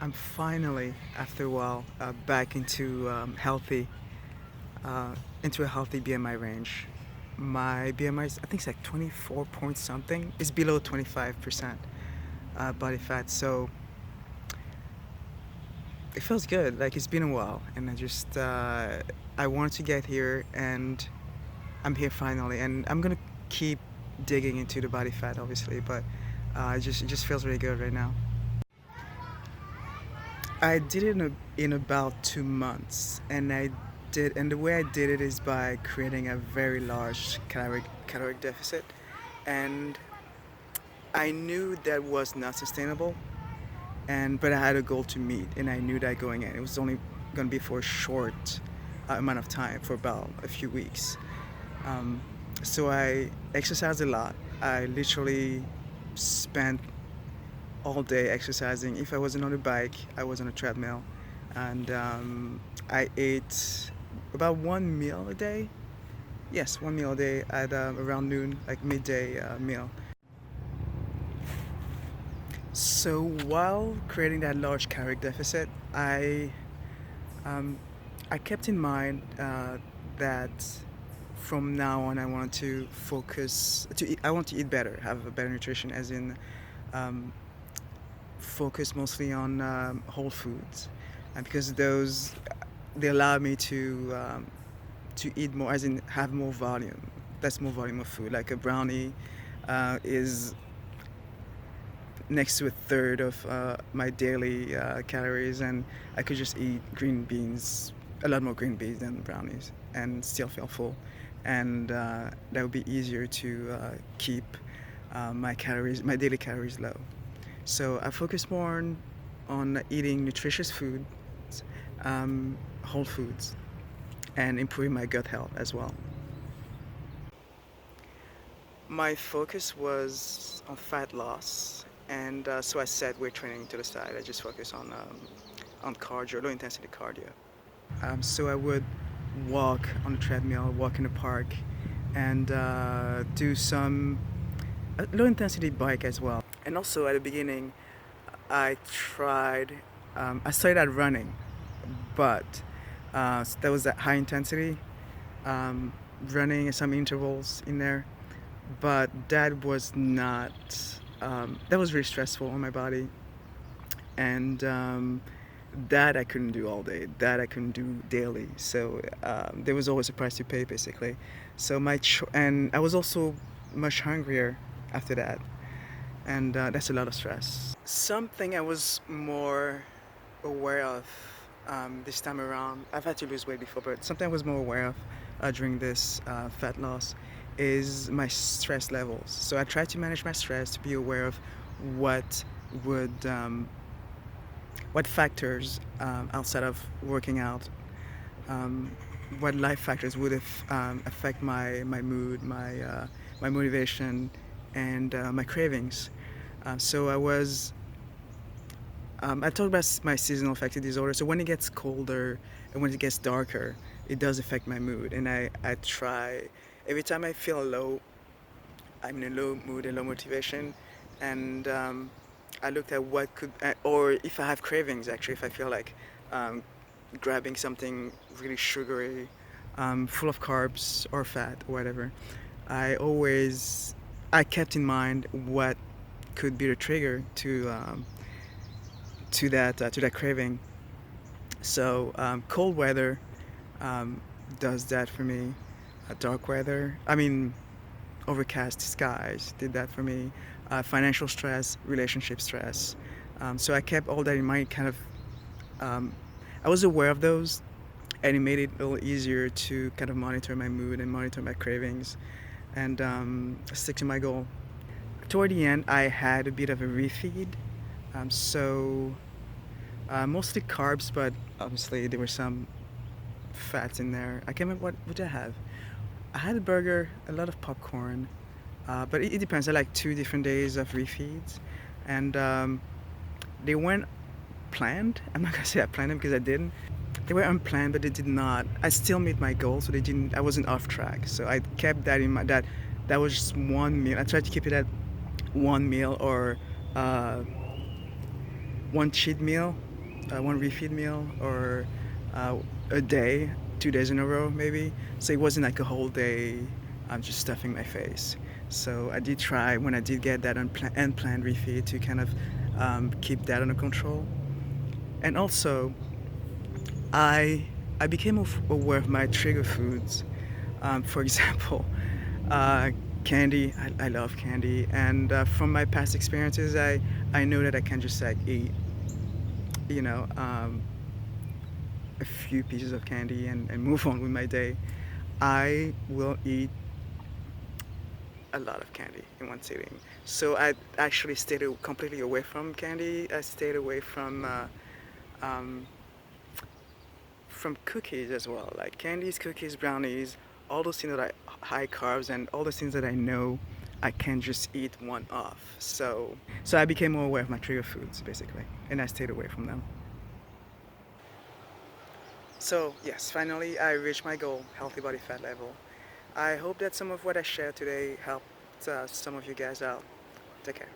I'm finally, after a while, back into a healthy BMI range. My BMI is, I think, it's like 24 point something. It's below 25% body fat, so it feels good. Like it's been a while, and I wanted to get here, and I'm here finally, and I'm gonna keep digging into the body fat, obviously, but it just feels really good right now. I did it in about 2 months, and the way I did it is by creating a very large caloric deficit, and I knew that was not sustainable, but I had a goal to meet, and I knew that going in. It was only going to be for a short amount of time, for about a few weeks. Um, so I exercised a lot. I literally spent all day exercising. If I wasn't on a bike, I was on a treadmill, and I ate about one meal a day. Yes, one meal a day at around noon, like midday meal. So while creating that large caloric deficit, um, I kept in mind that from now on I want to focus to eat, I want to eat better, have a better nutrition, as in um, focus mostly on whole foods, and because those they allow me to eat more, as in have more volume. That's more volume of food. Like a brownie is next to a third of my daily calories, and I could just eat green beans, a lot more green beans than brownies, and still feel full. And that would be easier to keep my daily calories low. So I focus more on eating nutritious food, whole foods, and improving my gut health as well. My focus was on fat loss, and so I set weight training to the side. I just focus on cardio, low intensity cardio. So I would walk on the treadmill, walk in the park, and do some low intensity bike as well. And also at the beginning, I tried, I started out running, but that was at high intensity, um, running and some intervals in there. But that was very stressful on my body, and that I couldn't do all day. That I couldn't do daily. So there was always a price to pay, basically. And I was also much hungrier after that, and that's a lot of stress. Something I was more aware of this time around. I've had to lose weight before, but something I was more aware of during this fat loss is my stress levels. So I try to manage my stress, to be aware of what would what factors outside of working out, um, what life factors would affect my mood, my motivation, and my cravings. So I talked about my seasonal affective disorder. So when it gets colder and when it gets darker, it does affect my mood. And I try, every time I feel low, I'm in a low mood and low motivation. And I looked at or if I have cravings, actually, if I feel like um, grabbing something really sugary, full of carbs or fat or whatever, I always, I kept in mind what could be the trigger to that craving. So cold weather um, does that for me. Dark weather, I mean, overcast skies did that for me. Financial stress, relationship stress. So I kept all that in mind. Um, I was aware of those, and it made it a little easier to kind of monitor my mood and monitor my cravings, and stick to my goal. Toward the end, I had a bit of a refeed. So mostly carbs, but obviously there were some fats in there. I can't remember what did I have. I had a burger, a lot of popcorn, but it depends. I like 2 different days of refeeds, and they weren't planned. I'm not gonna say I planned them because I didn't. They were unplanned, but they did not. I still made my goal, so they didn't. I wasn't off track. So I kept that in my that was just one meal. I tried to keep it at one meal or uh, one cheat meal, one refeed meal or uh, a day, 2 days in a row maybe. So it wasn't like a whole day. I'm just stuffing my face. So I did try when I did get that unplanned refeed to kind of keep that under control. And also, I I became aware of my trigger foods. For example, uh, candy. I love candy, and from my past experiences, I know that I can just like eat, you know, a few pieces of candy and move on with my day. I will eat a lot of candy in one sitting. So I actually stayed completely away from candy. I stayed away um, from cookies as well, like candies, cookies, brownies, all those things that I high carbs and all those things that I know I can just eat one off. So I became more aware of my trigger foods basically, and I stayed away from them. So yes, finally I reached my goal, healthy body fat level. I hope that some of what I shared today helped some of you guys out. Take care.